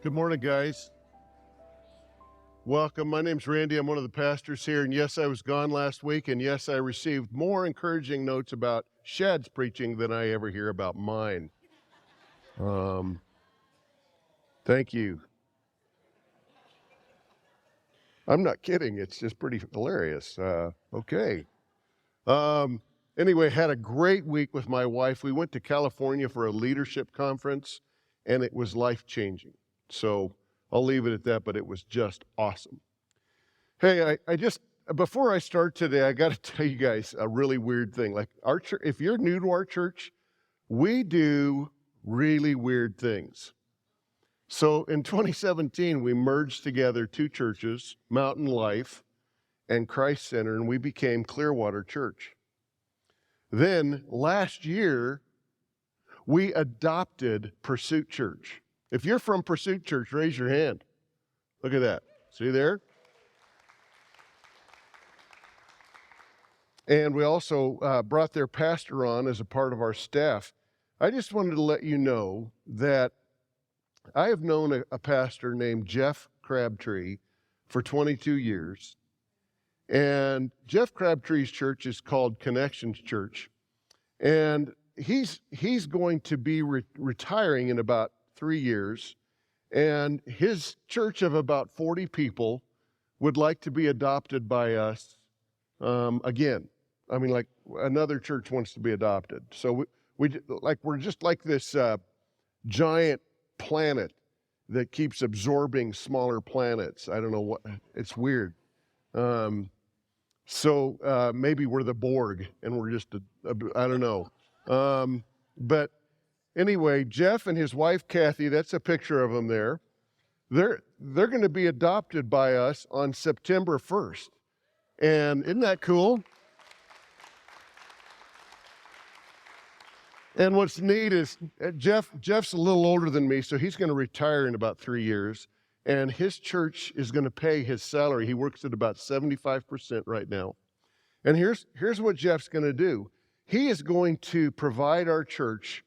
Good morning, guys. Welcome. My name's Randy. I'm one of the pastors here. And yes, I was gone last week. And yes, I received more encouraging notes about Shad's preaching than I ever hear about mine. Thank you. I'm not kidding. It's just pretty hilarious. Okay. Anyway, had a great week with my wife. We went to California for a leadership conference, and it was life-changing. So I'll leave it at that, but it was just awesome. Hey, before I start today, I got to tell you guys a really weird thing. Like our church, if you're new to our church, we do really weird things. So in 2017, we merged together two churches, Mountain Life and Christ Center, and we became Clearwater Church. Then last year, we adopted Pursuit Church. If you're from Pursuit Church, raise your hand. Look at that. See there? And we also brought their pastor on as a part of our staff. I just wanted to let you know that I have known a pastor named Jeff Crabtree for 22 years. And Jeff Crabtree's church is called Connections Church. And he's going to be retiring in about 3 years. And his church of about 40 people would like to be adopted by us again. I mean, like another church wants to be adopted. So we're just like this giant planet that keeps absorbing smaller planets. I don't know what, it's weird. So maybe we're the Borg and we're just, I don't know. But anyway, Jeff and his wife, Kathy, that's a picture of them there. They're going to be adopted by us on September 1st. And isn't that cool? And what's neat is Jeff's a little older than me, so he's going to retire in about 3 years. And his church is going to pay his salary. He works at about 75% right now. And here's what Jeff's going to do. He is going to provide our church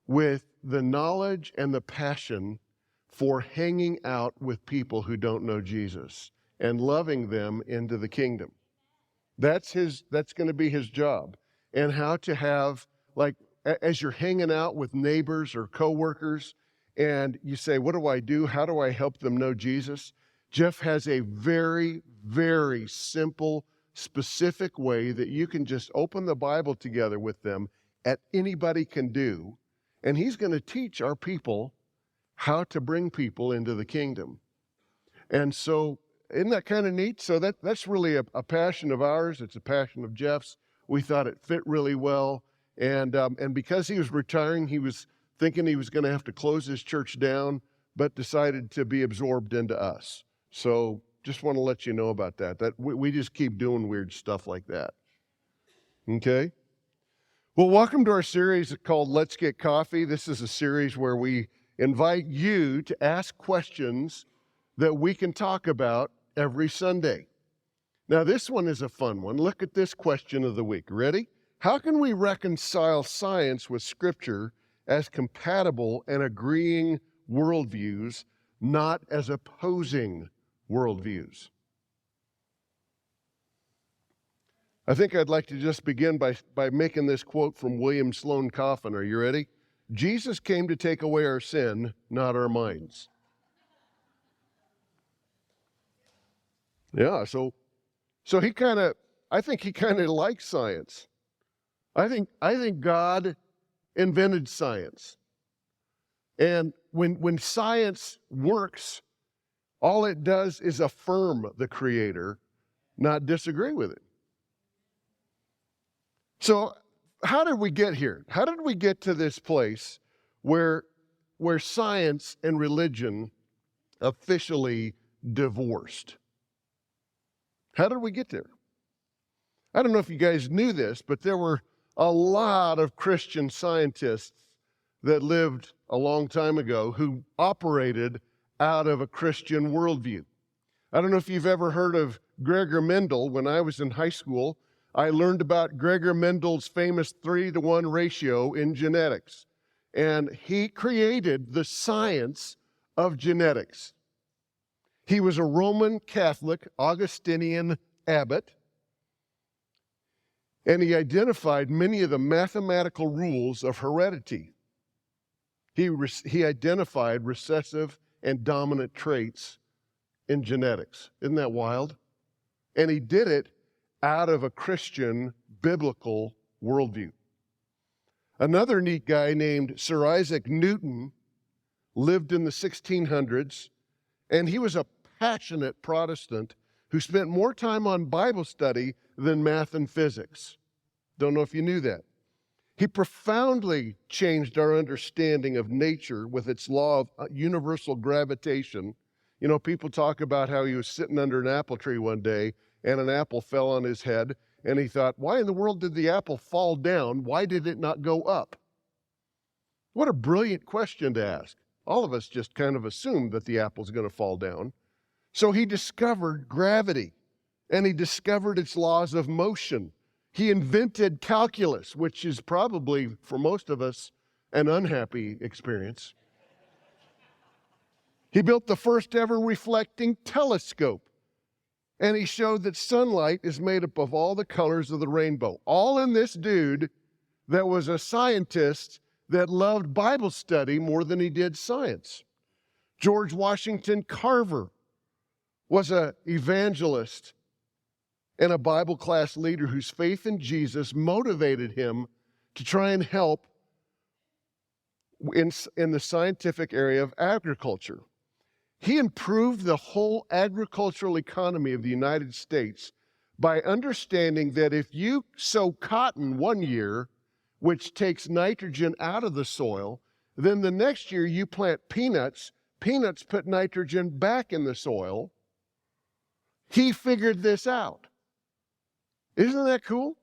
with the knowledge and the passion for hanging out with people who don't know Jesus and loving them into the kingdom. That's going to be his job. And how to have, like, as you're hanging out with neighbors or coworkers and you say, what do I do? How do I help them know Jesus? Jeff has a very, very simple, specific way that you can just open the Bible together with them anybody can do. And he's going to teach our people how to bring people into the kingdom. And so isn't that kind of neat? So that's really a passion of ours. It's a passion of Jeff's. We thought it fit really well. And because he was retiring, he was thinking he was going to have to close his church down, but decided to be absorbed into us. So just want to let you know about that. That we just keep doing weird stuff like that. Okay? Well, welcome to our series called Let's Get Coffee. This is a series where we invite you to ask questions that we can talk about every Sunday. Now, this one is a fun one. Look at this question of the week. Ready? How can we reconcile science with Scripture as compatible and agreeing worldviews, not as opposing worldviews? I think I'd like to just begin by making this quote from William Sloane Coffin. Are you ready? Jesus came to take away our sin, not our minds. Yeah, so I think he kind of likes science. I think God invented science. And when science works, all it does is affirm the Creator, not disagree with it. So how did we get here? How did we get to this place where science and religion officially divorced? How did we get there? I don't know if you guys knew this, but there were a lot of Christian scientists that lived a long time ago who operated out of a Christian worldview. I don't know if you've ever heard of Gregor Mendel. When I was in high school, I learned about Gregor Mendel's famous 3-to-1 ratio in genetics. And he created the science of genetics. He was a Roman Catholic Augustinian abbot, and he identified many of the mathematical rules of heredity. He identified recessive and dominant traits in genetics. Isn't that wild? And he did it out of a Christian biblical worldview. Another neat guy named Sir Isaac Newton lived in the 1600s, and he was a passionate Protestant who spent more time on Bible study than math and physics. Don't know if you knew that. He profoundly changed our understanding of nature with its law of universal gravitation. You know, people talk about how he was sitting under an apple tree one day and an apple fell on his head, and he thought, why in the world did the apple fall down? Why did it not go up? What a brilliant question to ask. All of us just kind of assume that the apple's going to fall down. So he discovered gravity, and he discovered its laws of motion. He invented calculus, which is probably, for most of us, an unhappy experience. He built the first ever reflecting telescope, and he showed that sunlight is made up of all the colors of the rainbow. All in this dude that was a scientist that loved Bible study more than he did science. George Washington Carver was an evangelist and a Bible class leader whose faith in Jesus motivated him to try and help in the scientific area of agriculture. He improved the whole agricultural economy of the United States by understanding that if you sow cotton one year, which takes nitrogen out of the soil, then the next year you plant peanuts, peanuts put nitrogen back in the soil. He figured this out. Isn't that cool?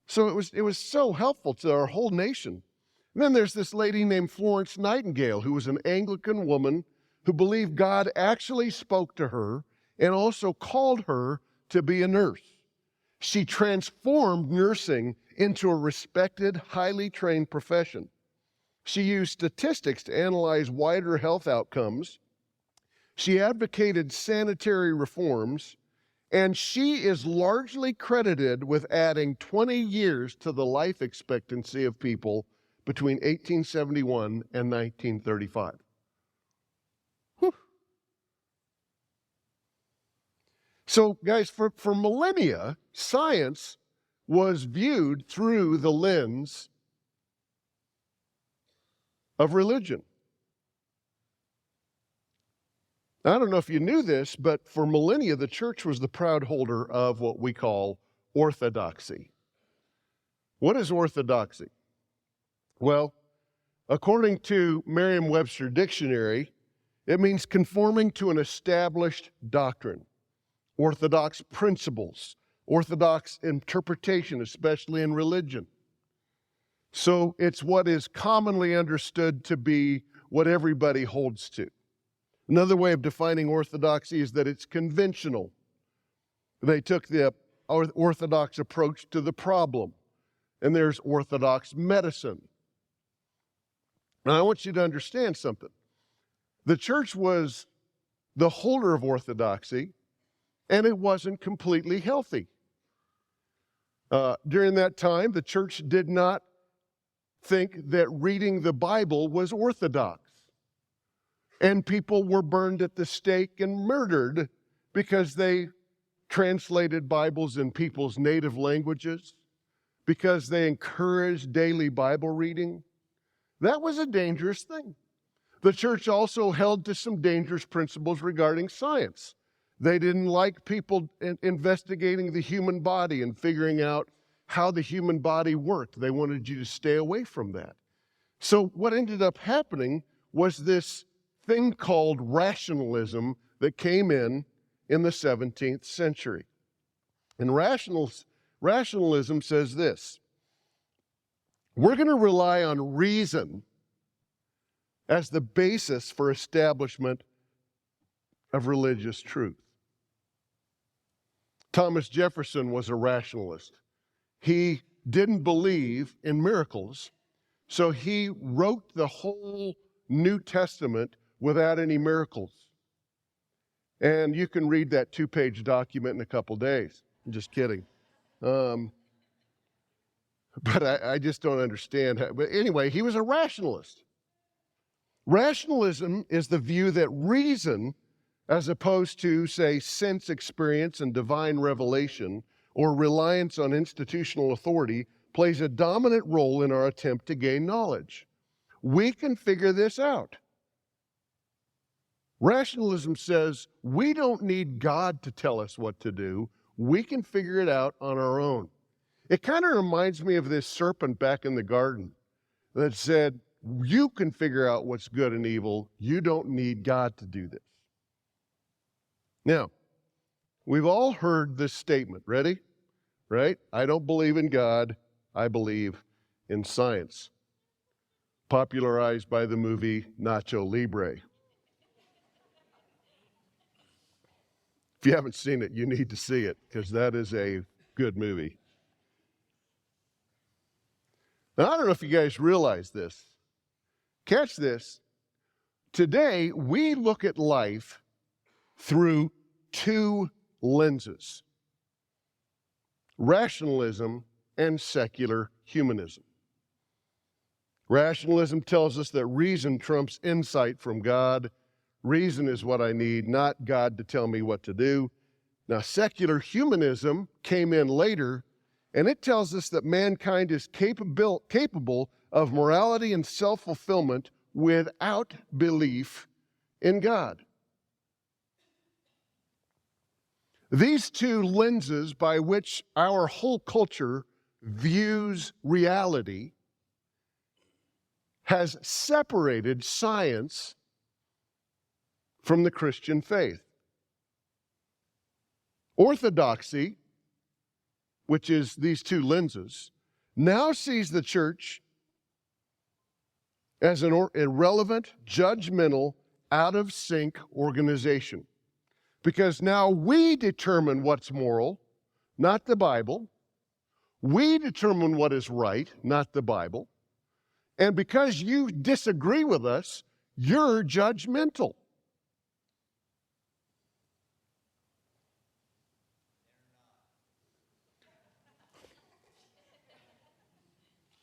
So it was so helpful to our whole nation. And then there's this lady named Florence Nightingale, who was an Anglican woman who believed God actually spoke to her and also called her to be a nurse. She transformed nursing into a respected, highly trained profession. She used statistics to analyze wider health outcomes. She advocated sanitary reforms, and she is largely credited with adding 20 years to the life expectancy of people between 1871 and 1935. Whew. So, guys, for millennia, science was viewed through the lens of religion. I don't know if you knew this, but for millennia, the church was the proud holder of what we call orthodoxy. What is orthodoxy? Well, according to Merriam-Webster Dictionary, it means conforming to an established doctrine, orthodox principles, orthodox interpretation, especially in religion. So it's what is commonly understood to be what everybody holds to. Another way of defining orthodoxy is that it's conventional. They took the orthodox approach to the problem. And there's orthodox medicine. Now, I want you to understand something. The church was the holder of orthodoxy, and it wasn't completely healthy. During that time, the church did not think that reading the Bible was orthodox. And people were burned at the stake and murdered because they translated Bibles in people's native languages, because they encouraged daily Bible reading. That was a dangerous thing. The church also held to some dangerous principles regarding science. They didn't like people investigating the human body and figuring out how the human body worked. They wanted you to stay away from that. So what ended up happening was this thing called rationalism that came in the 17th century. And rationalism says this: we're going to rely on reason as the basis for establishment of religious truth. Thomas Jefferson was a rationalist. He didn't believe in miracles, so he wrote the whole New Testament without any miracles. And you can read that 2-page document in a couple days. I'm just kidding. But I just don't understand how. But anyway, he was a rationalist. Rationalism is the view that reason, as opposed to, say, sense experience and divine revelation or reliance on institutional authority, plays a dominant role in our attempt to gain knowledge. We can figure this out. Rationalism says we don't need God to tell us what to do. We can figure it out on our own. It kind of reminds me of this serpent back in the garden that said, you can figure out what's good and evil. You don't need God to do this. Now, we've all heard this statement. Ready? Right? I don't believe in God. I believe in science. Popularized by the movie Nacho Libre. If you haven't seen it, you need to see it, because that is a good movie. Now, I don't know if you guys realize this. Catch this. Today, we look at life through two lenses: rationalism and secular humanism. Rationalism tells us that reason trumps insight from God. Reason is what I need, not God to tell me what to do. Now, secular humanism came in later, and it tells us that mankind is capable of morality and self-fulfillment without belief in God. These two lenses by which our whole culture views reality has separated science from the Christian faith. Orthodoxy, which is these two lenses, now sees the church as an irrelevant, judgmental, out-of-sync organization. Because now we determine what's moral, not the Bible. We determine what is right, not the Bible. And because you disagree with us, you're judgmental.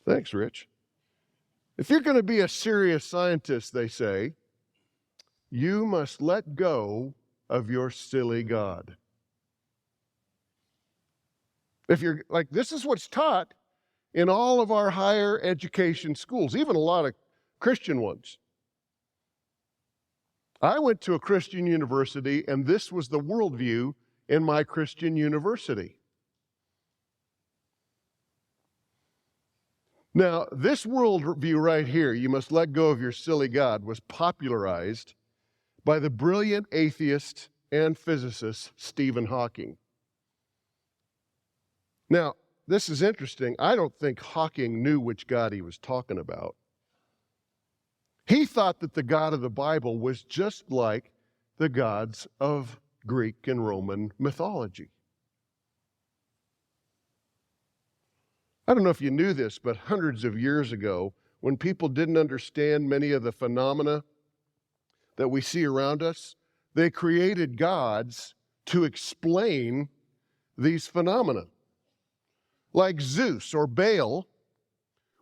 Thanks, Rich. If you're going to be a serious scientist, they say, you must let go of your silly God. If you're like, this is what's taught in all of our higher education schools, even a lot of Christian ones. I went to a Christian university, and this was the worldview in my Christian university. Now, this worldview right here, you must let go of your silly God, was popularized by the brilliant atheist and physicist Stephen Hawking. Now, this is interesting. I don't think Hawking knew which God he was talking about. He thought that the God of the Bible was just like the gods of Greek and Roman mythology. I don't know if you knew this, but hundreds of years ago, when people didn't understand many of the phenomena that we see around us, they created gods to explain these phenomena. Like Zeus or Baal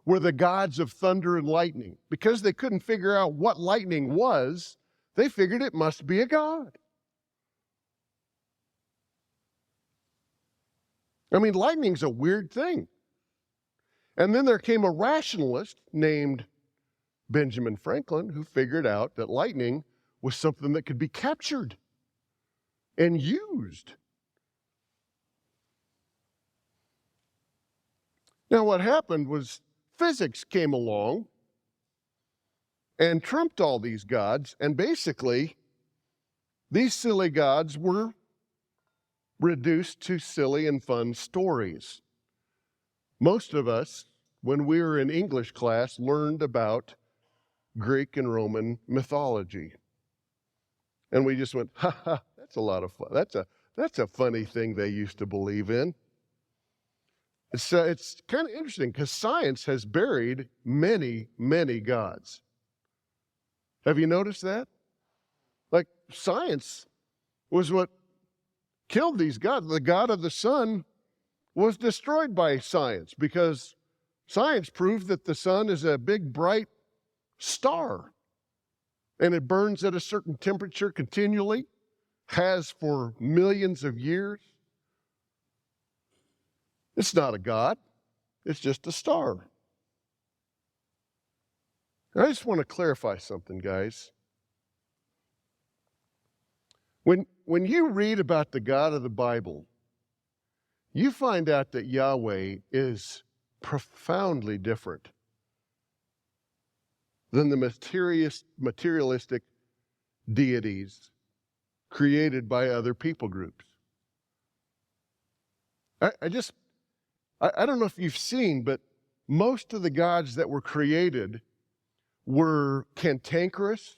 were the gods of thunder and lightning. Because they couldn't figure out what lightning was, they figured it must be a god. I mean, lightning's a weird thing. And then there came a rationalist named Benjamin Franklin who figured out that lightning was something that could be captured and used. Now, what happened was physics came along and trumped all these gods, and basically, these silly gods were reduced to silly and fun stories. Most of us, when we were in English class, learned about Greek and Roman mythology. And we just went, ha ha, that's a lot of fun. That's a funny thing they used to believe in. It's kind of interesting because science has buried many, many gods. Have you noticed that? science was what killed these gods. The God of the sun was destroyed by science because science proved that the sun is a big, bright star. And it burns at a certain temperature continually, has for millions of years. It's not a God. It's just a star. And I just want to clarify something, guys. When you read about the God of the Bible, you find out that Yahweh is profoundly different than the materialistic deities created by other people groups. I don't know if you've seen, but most of the gods that were created were cantankerous,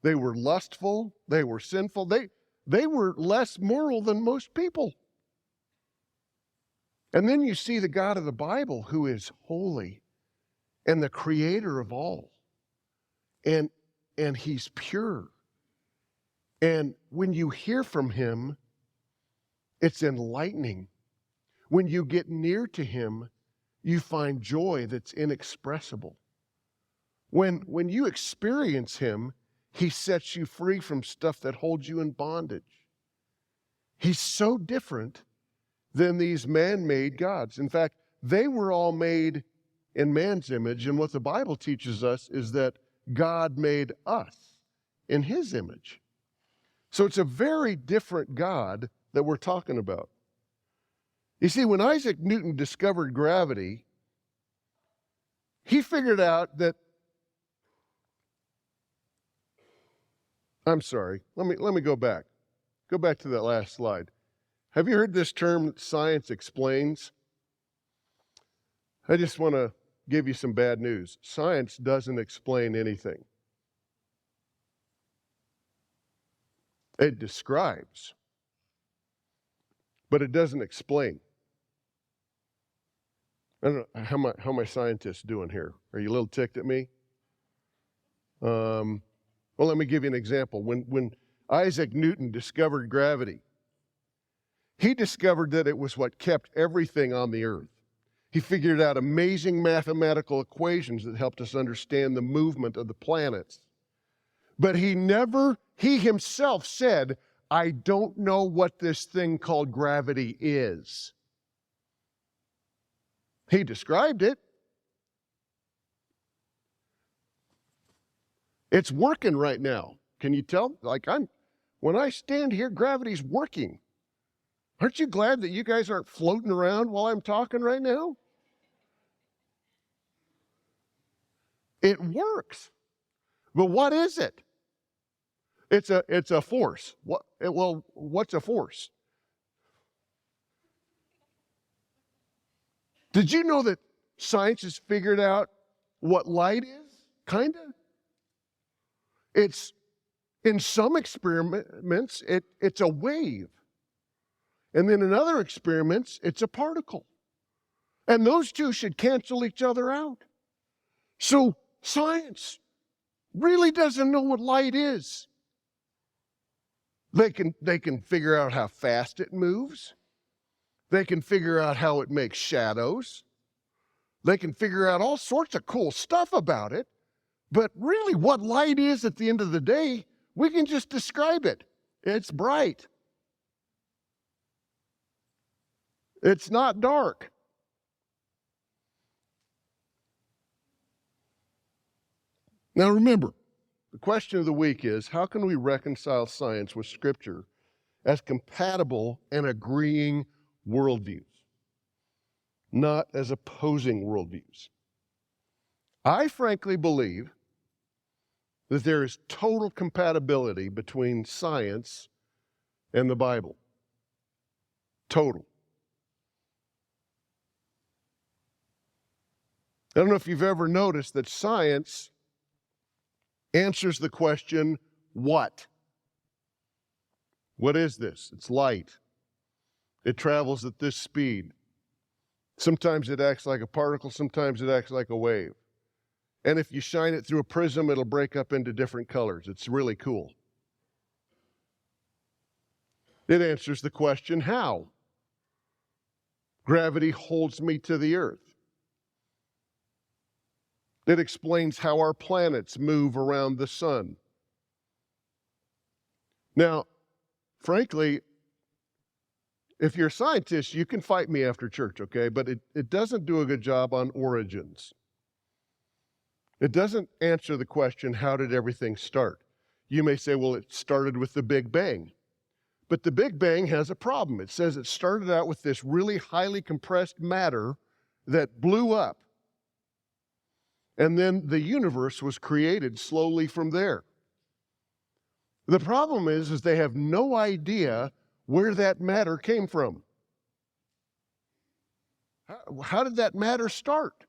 they were lustful, they were sinful, they were less moral than most people. And then you see the God of the Bible, who is holy and the creator of all. And he's pure. And when you hear from him, it's enlightening. When you get near to him, you find joy that's inexpressible. When you experience him, he sets you free from stuff that holds you in bondage. He's so different than these man-made gods. In fact, they were all made in man's image, and what the Bible teaches us is that God made us in his image. So it's a very different God that we're talking about. You see, when Isaac Newton discovered gravity, he figured out that, I'm sorry, let me go back. Go back to that last slide. Have you heard this term, science explains? I just want to give you some bad news. Science doesn't explain anything. It describes, but it doesn't explain. I don't know, how my scientists doing here? Are you a little ticked at me? Well, let me give you an example. When Isaac Newton discovered gravity, he discovered that it was what kept everything on the earth. He figured out amazing mathematical equations that helped us understand the movement of the planets. But he himself said, I don't know what this thing called gravity is. He described it. It's working right now. Can you tell? When I stand here, gravity's working. Aren't you glad that you guys aren't floating around while I'm talking right now? It works. But what is it? It's a force. What's a force? Did you know that science has figured out what light is? Kinda. It's, in some experiments, it's a wave. And then in other experiments, it's a particle. And those two should cancel each other out. So science really doesn't know what light is. They can figure out how fast it moves. They can figure out how it makes shadows. They can figure out all sorts of cool stuff about it. But really, what light is at the end of the day, we can just describe it. It's bright. It's not dark. Now remember, the question of the week is, how can we reconcile science with Scripture as compatible and agreeing worldviews, not as opposing worldviews? I frankly believe that there is total compatibility between science and the Bible. Total. I don't know if you've ever noticed that science answers the question, what? What is this? It's light. It travels at this speed. Sometimes it acts like a particle, sometimes it acts like a wave. And if you shine it through a prism, it'll break up into different colors. It's really cool. It answers the question, how? Gravity holds me to the earth. It explains how our planets move around the sun. Now, frankly, if you're a scientist, you can fight me after church, okay? But it doesn't do a good job on origins. It doesn't answer the question, how did everything start? You may say, well, it started with the Big Bang. But the Big Bang has a problem. It says it started out with this really highly compressed matter that blew up. And then the universe was created slowly from there. The problem is they have no idea where that matter came from. How did that matter start?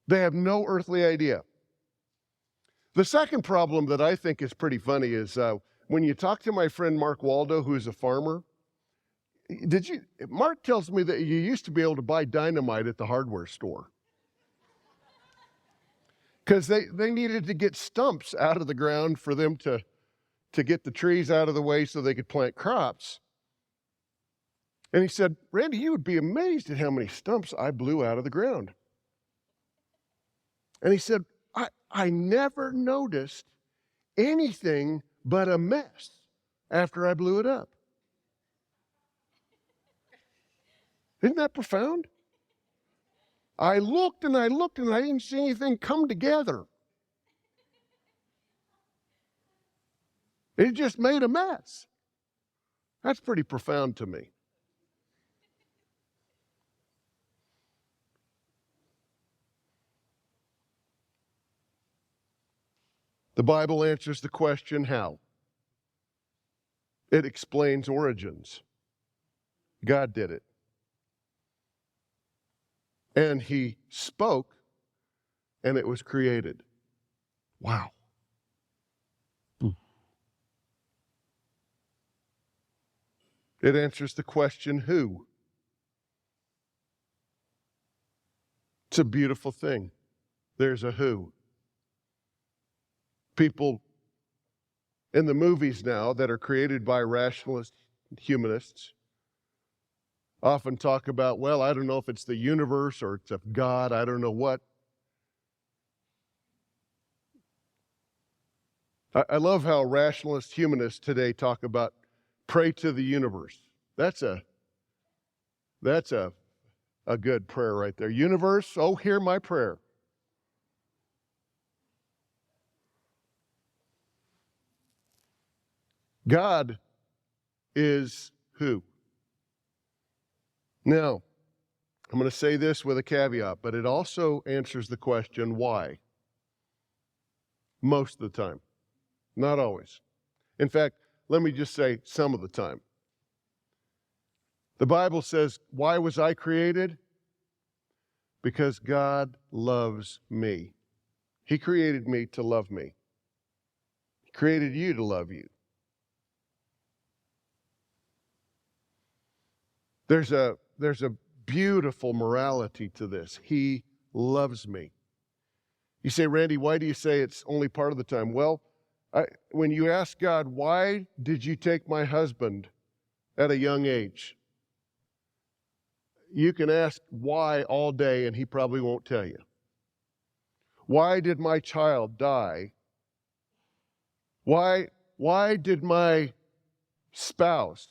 They have no earthly idea. The second problem that I think is pretty funny is when you talk to my friend Mark Waldo, who's a farmer, Mark tells me that you used to be able to buy dynamite at the hardware store. Because they needed to get stumps out of the ground for them to get the trees out of the way so they could plant crops. And he said, Randy, you would be amazed at how many stumps I blew out of the ground. And he said, I never noticed anything but a mess after I blew it up. Isn't that profound? I looked and I looked and I didn't see anything come together. It just made a mess. That's pretty profound to me. The Bible answers the question, how? It explains origins. God did it. And He spoke, and it was created. Wow. It answers the question, who? It's a beautiful thing. There's a who. People in the movies now that are created by rationalist humanists often talk about, well, I don't know if it's the universe or it's of God, I don't know what. I love how rationalist humanists today talk about pray to the universe. That's a good prayer right there. Universe, oh, hear my prayer. God is who? Now, I'm going to say this with a caveat, but it also answers the question, why? Most of the time. Not always. In fact, let me just say some of the time. The Bible says, why was I created? Because God loves me. He created me to love me. He created you to love you. There's a beautiful morality to this. He loves me. You say, Randy, why do you say it's only part of the time? Well, when you ask God, why did you take my husband at a young age? You can ask why all day and He probably won't tell you. Why did my child die? Why did my spouse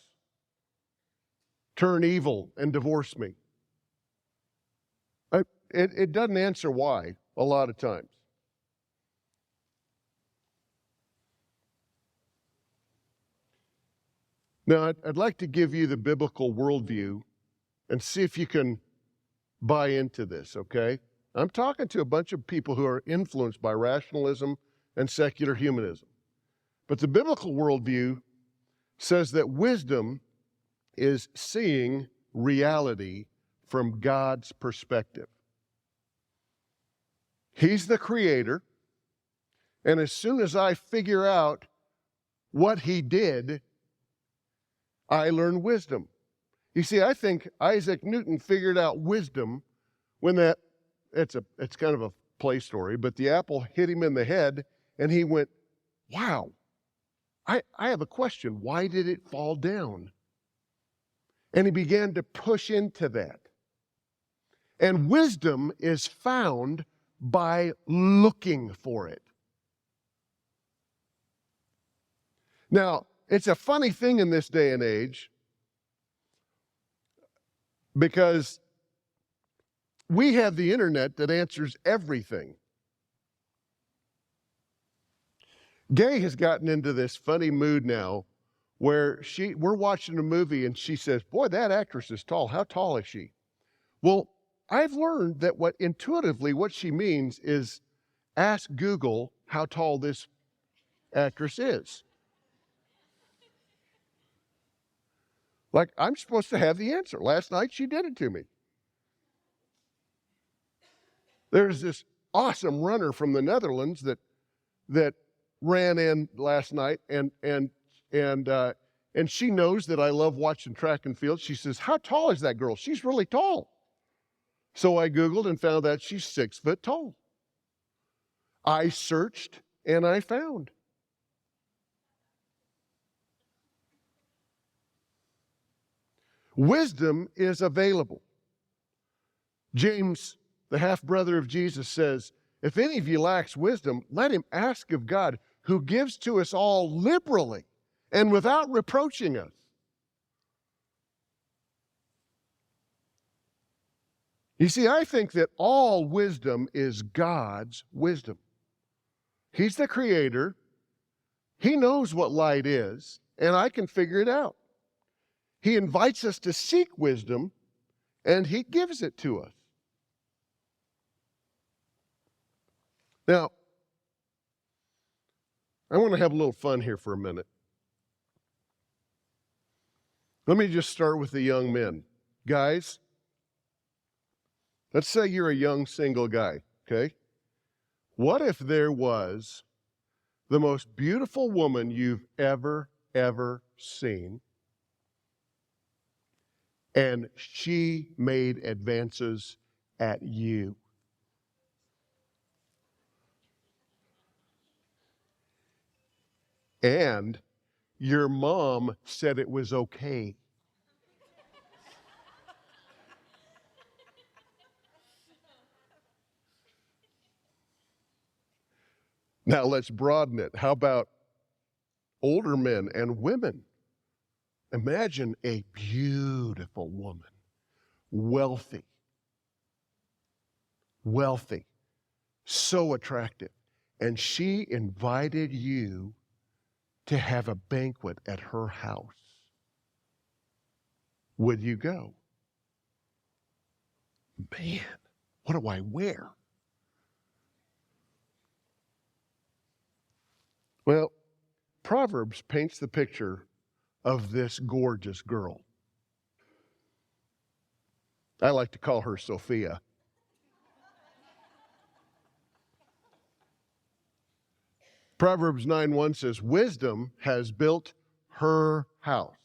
turn evil and divorce me? It doesn't answer why a lot of times. Now, I'd like to give you the biblical worldview and see if you can buy into this, okay? I'm talking to a bunch of people who are influenced by rationalism and secular humanism. But the biblical worldview says that wisdom is seeing reality from God's perspective. He's the creator, and as soon as I figure out what He did, I learn wisdom. You see, I think Isaac Newton figured out wisdom when it's kind of a play story, but the apple hit him in the head, and he went, wow, I have a question. Why did it fall down? And he began to push into that. And wisdom is found by looking for it. Now, it's a funny thing in this day and age because we have the internet that answers everything. Gay has gotten into this funny mood now where we're watching a movie and she says, boy, that actress is tall. How tall is she? Well, I've learned that intuitively what she means is ask Google how tall this actress is. Like, I'm supposed to have the answer. Last night she did it to me. There's this awesome runner from the Netherlands that ran in last night, and she knows that I love watching track and field. She says, how tall is that girl? She's really tall. So I Googled and found out she's 6 foot tall. I searched and I found. Wisdom is available. James, the half-brother of Jesus, says, if any of you lacks wisdom, let him ask of God, who gives to us all liberally and without reproaching us. You see, I think that all wisdom is God's wisdom. He's the creator. He knows what light is, and I can figure it out. He invites us to seek wisdom, and he gives it to us. Now, I want to have a little fun here for a minute. Let me just start with the young men. Guys, let's say you're a young single guy, okay? What if there was the most beautiful woman you've ever seen, and she made advances at you? And your mom said it was okay. Now let's broaden it. How about older men and women? Imagine a beautiful woman, wealthy, so attractive, and she invited you to have a banquet at her house. Would you go? Man, what do I wear? Well, Proverbs paints the picture of this gorgeous girl. I like to call her Sophia. Proverbs 9:1 says, wisdom has built her house.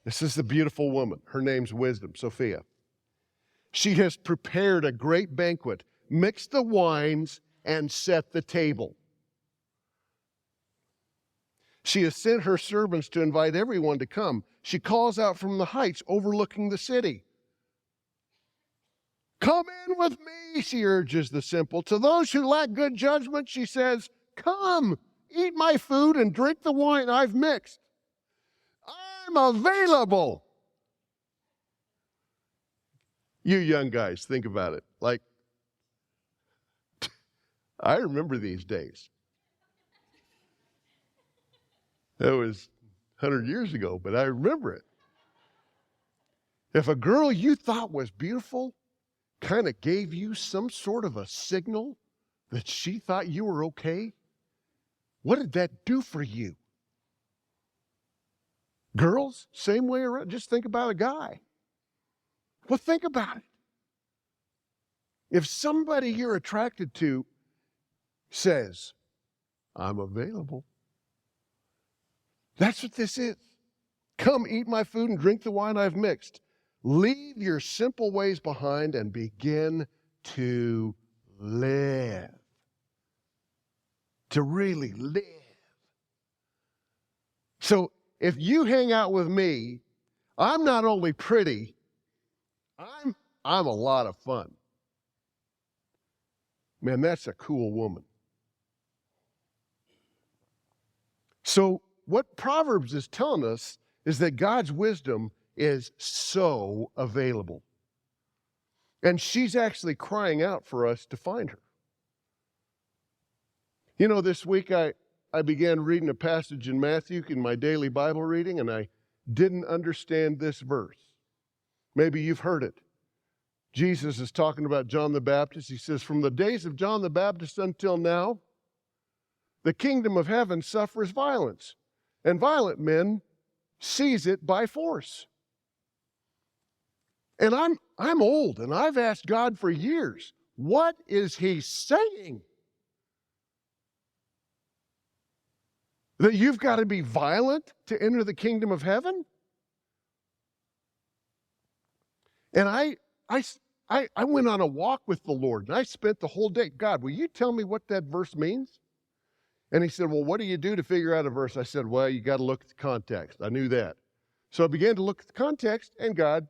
This is the beautiful woman. Her name's Wisdom, Sophia. She has prepared a great banquet, mixed the wines, and set the table. She has sent her servants to invite everyone to come. She calls out from the heights overlooking the city. Come in with me, she urges the simple. To those who lack good judgment, she says, come, eat my food and drink the wine I've mixed. I'm available. You young guys, think about it. Like, I remember these days. That was 100 years ago, but I remember it. If a girl you thought was beautiful kind of gave you some sort of a signal that she thought you were okay, what did that do for you? Girls, same way around. Just think about a guy. Well, think about it. If somebody you're attracted to says, I'm available, that's what this is. Come eat my food and drink the wine I've mixed. Leave your simple ways behind and begin to live. To really live. So if you hang out with me, I'm not only pretty, I'm a lot of fun. Man, that's a cool woman. So what Proverbs is telling us is that God's wisdom is so available. And she's actually crying out for us to find her. You know, this week I began reading a passage in Matthew in my daily Bible reading, and I didn't understand this verse. Maybe you've heard it. Jesus is talking about John the Baptist. He says, from the days of John the Baptist until now, the kingdom of heaven suffers violence, and violent men seize it by force. And I'm old, and I've asked God for years, what is he saying? That you've got to be violent to enter the kingdom of heaven? And I went on a walk with the Lord, and I spent the whole day, God, will you tell me what that verse means? And he said, well, what do you do to figure out a verse? I said, well, you got to look at the context. I knew that. So I began to look at the context, and God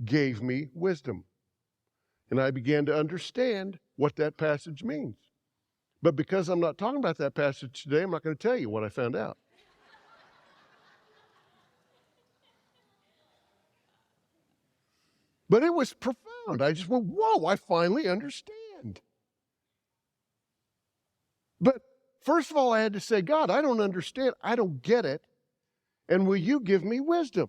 gave me wisdom. And I began to understand what that passage means. But because I'm not talking about that passage today, I'm not going to tell you what I found out. But it was profound. I just went, whoa, I finally understand. But first of all, I had to say, God, I don't understand. I don't get it. And will you give me wisdom?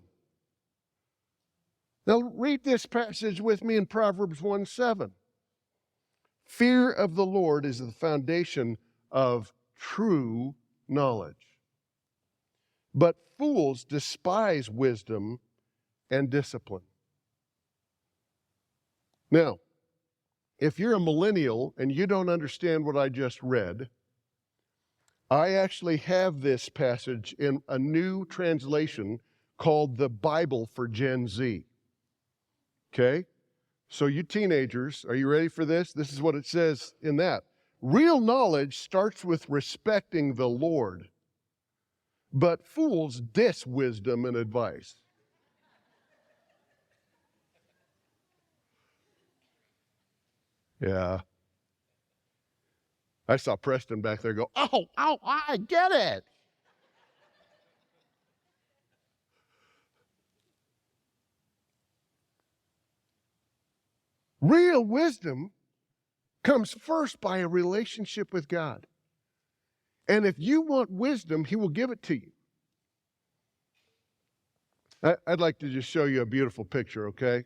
Now read this passage with me in Proverbs 1:7. Fear of the Lord is the foundation of true knowledge. But fools despise wisdom and discipline. Now, if you're a millennial and you don't understand what I just read, I actually have this passage in a new translation called the Bible for Gen Z. Okay? So you teenagers, are you ready for this? This is what it says in that. Real knowledge starts with respecting the Lord, but fools diss wisdom and advice. Yeah. I saw Preston back there go, oh, I get it. Real wisdom comes first by a relationship with God. And if you want wisdom, he will give it to you. I'd like to just show you a beautiful picture, okay?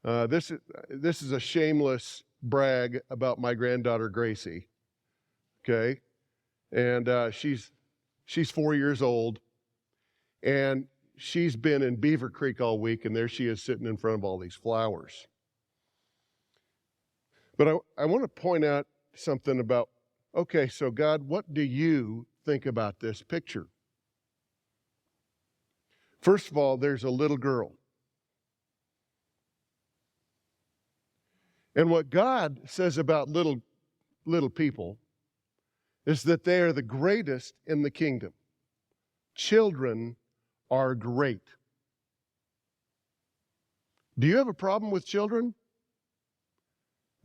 This is a shameless brag about my granddaughter, Gracie, okay? And she's 4 years old, and she's been in Beaver Creek all week, and there she is sitting in front of all these flowers. But I want to point out something about, okay, so God, what do you think about this picture? First of all, there's a little girl. And what God says about little people is that they are the greatest in the kingdom. Children are great. Do you have a problem with children?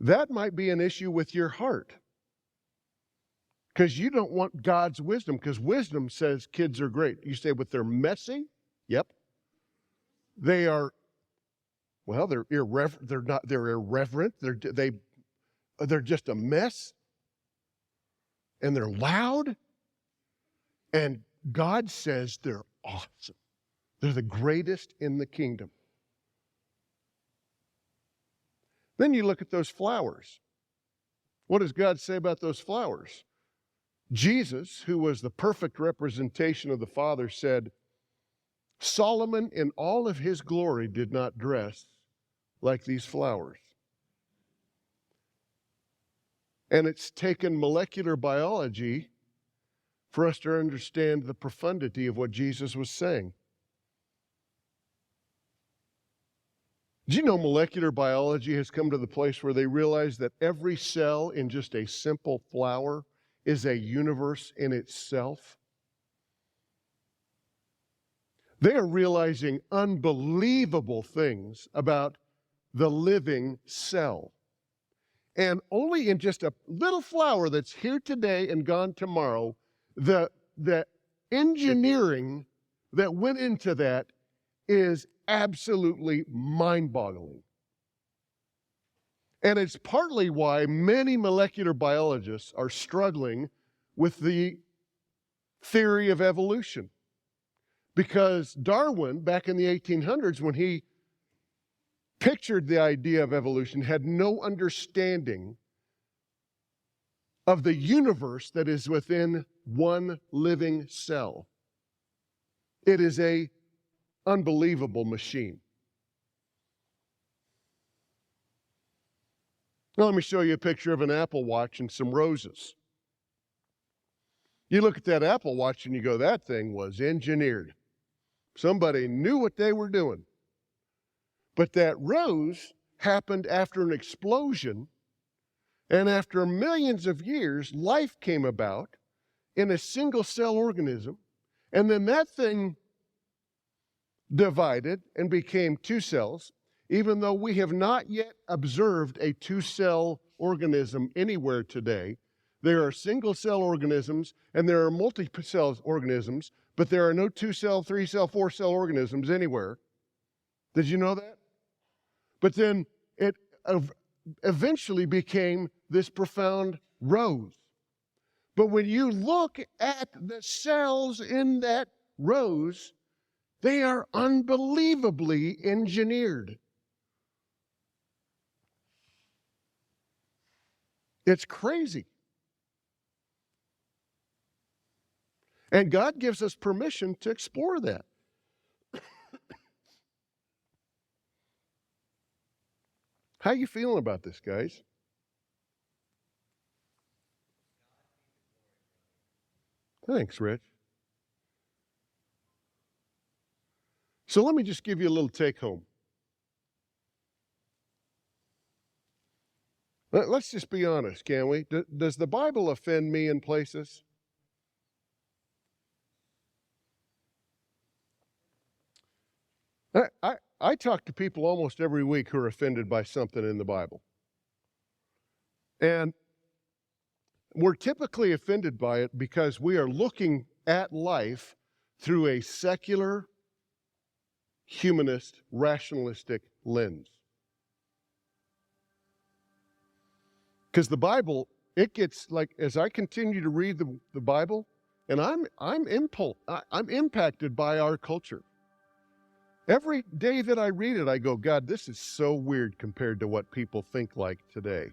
That might be an issue with your heart. Because you don't want God's wisdom, because wisdom says kids are great. You say, but they're messy? Yep. They are, well, they're irreverent. They're irreverent. They're just a mess. And they're loud. And God says they're awesome. They're the greatest in the kingdom. Then you look at those flowers. What does God say about those flowers? Jesus, who was the perfect representation of the Father, said, Solomon in all of his glory did not dress like these flowers. And it's taken molecular biology for us to understand the profundity of what Jesus was saying. Do you know molecular biology has come to the place where they realize that every cell in just a simple flower is a universe in itself? They are realizing unbelievable things about the living cell. And only in just a little flower that's here today and gone tomorrow, the engineering that went into that is absolutely mind-boggling. And it's partly why many molecular biologists are struggling with the theory of evolution. Because Darwin, back in the 1800s, when he pictured the idea of evolution, had no understanding of the universe that is within one living cell. It is an unbelievable machine. Now let me show you a picture of an Apple Watch and some roses. You look at that Apple Watch and you go, that thing was engineered. Somebody knew what they were doing. But that rose happened after an explosion, and after millions of years, life came about in a single-cell organism, and then that thing divided and became two cells, even though we have not yet observed a two-cell organism anywhere today. There are single-cell organisms, and there are multi-cell organisms, but there are no two-cell, three-cell, four-cell organisms anywhere. Did you know that? But then it eventually became this profound rose. But when you look at the cells in that rose, they are unbelievably engineered. It's crazy. And God gives us permission to explore that. How you feeling about this, guys? Thanks, Rich. So let me just give you a little take home. Let's just be honest, can we? Does the Bible offend me in places? I talk to people almost every week who are offended by something in the Bible. And we're typically offended by it because we are looking at life through a secular, humanist, rationalistic lens. Because the Bible, it gets like, as I continue to read the Bible, and I'm impacted by our culture. Every day that I read it, I go, God, this is so weird compared to what people think like today.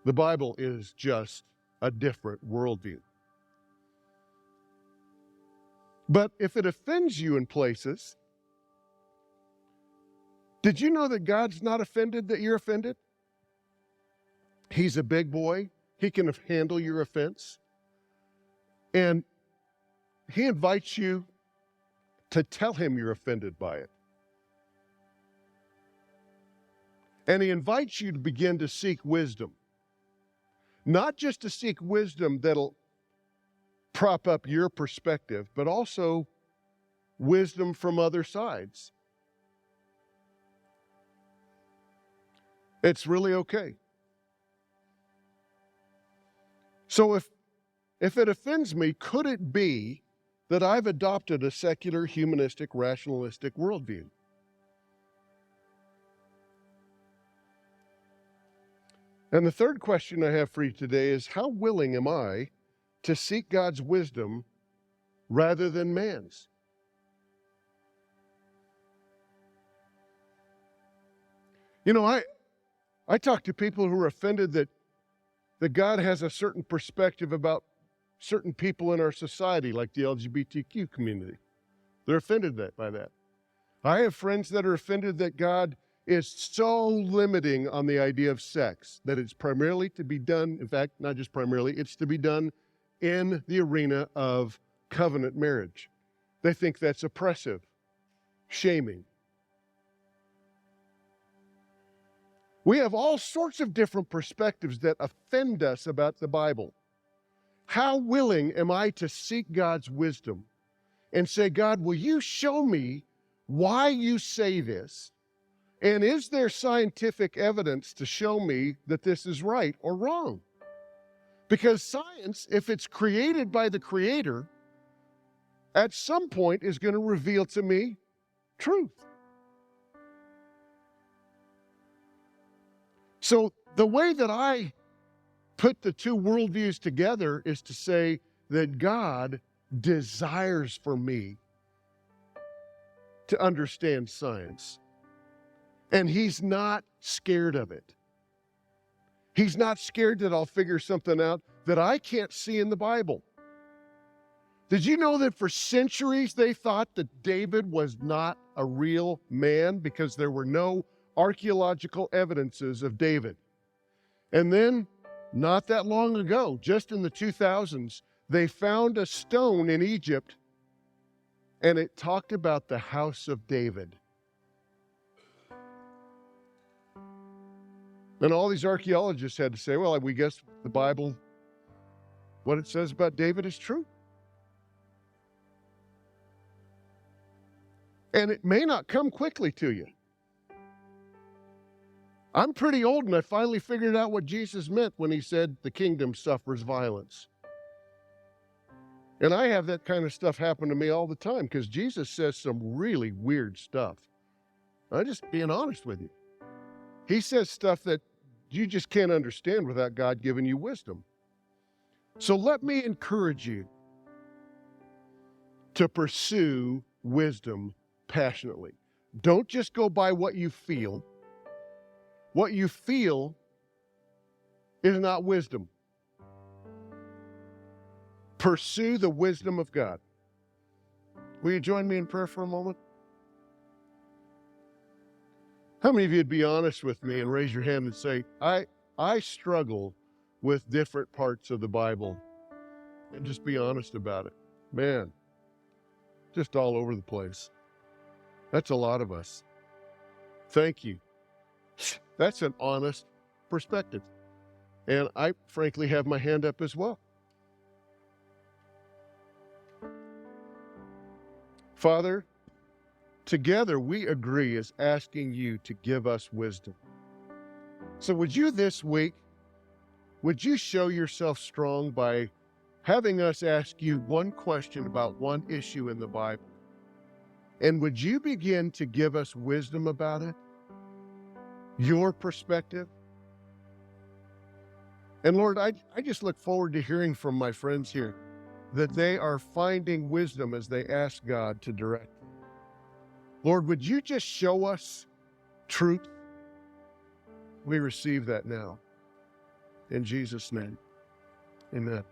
The Bible is just a different worldview. But if it offends you in places, did you know that God's not offended that you're offended? He's a big boy. He can handle your offense. And he invites you to tell him you're offended by it. And he invites you to begin to seek wisdom. Not just to seek wisdom that'll prop up your perspective, but also wisdom from other sides. It's really okay. So if it offends me, could it be that I've adopted a secular, humanistic, rationalistic worldview? And the third question I have for you today is, how willing am I to seek God's wisdom rather than man's? You know, I talk to people who are offended that God has a certain perspective about certain people in our society, like the LGBTQ community. They're offended by that. I have friends that are offended that God is so limiting on the idea of sex, that it's primarily to be done, in fact, not just primarily, it's to be done in the arena of covenant marriage. They think that's oppressive, shaming. We have all sorts of different perspectives that offend us about the Bible. How willing am I to seek God's wisdom and say, God, will you show me why you say this? And is there scientific evidence to show me that this is right or wrong? Because science, if it's created by the Creator, at some point is going to reveal to me truth. So the way that I put the two worldviews together is to say that God desires for me to understand science. And He's not scared of it. He's not scared that I'll figure something out that I can't see in the Bible. Did you know that for centuries they thought that David was not a real man because there were no archaeological evidences of David? And then, not that long ago, just in the 2000s, they found a stone in Egypt and it talked about the house of David. And all these archaeologists had to say, well, we guess the Bible, what it says about David is true. And it may not come quickly to you. I'm pretty old and I finally figured out what Jesus meant when He said the kingdom suffers violence. And I have that kind of stuff happen to me all the time because Jesus says some really weird stuff. I'm just being honest with you. He says stuff that you just can't understand without God giving you wisdom. So let me encourage you to pursue wisdom passionately. Don't just go by what you feel. What you feel is not wisdom. Pursue the wisdom of God. Will you join me in prayer for a moment? How many of you would be honest with me and raise your hand and say, I struggle with different parts of the Bible? And just be honest about it. Man, just all over the place. That's a lot of us. Thank you. That's an honest perspective. And I frankly have my hand up as well. Father, together we agree as asking you to give us wisdom. So would you this week, would you show yourself strong by having us ask you one question about one issue in the Bible? And would you begin to give us wisdom about it? Your perspective? And Lord, I just look forward to hearing from my friends here that they are finding wisdom as they ask God to direct them. Lord, would you just show us truth? We receive that now. In Jesus' name, amen.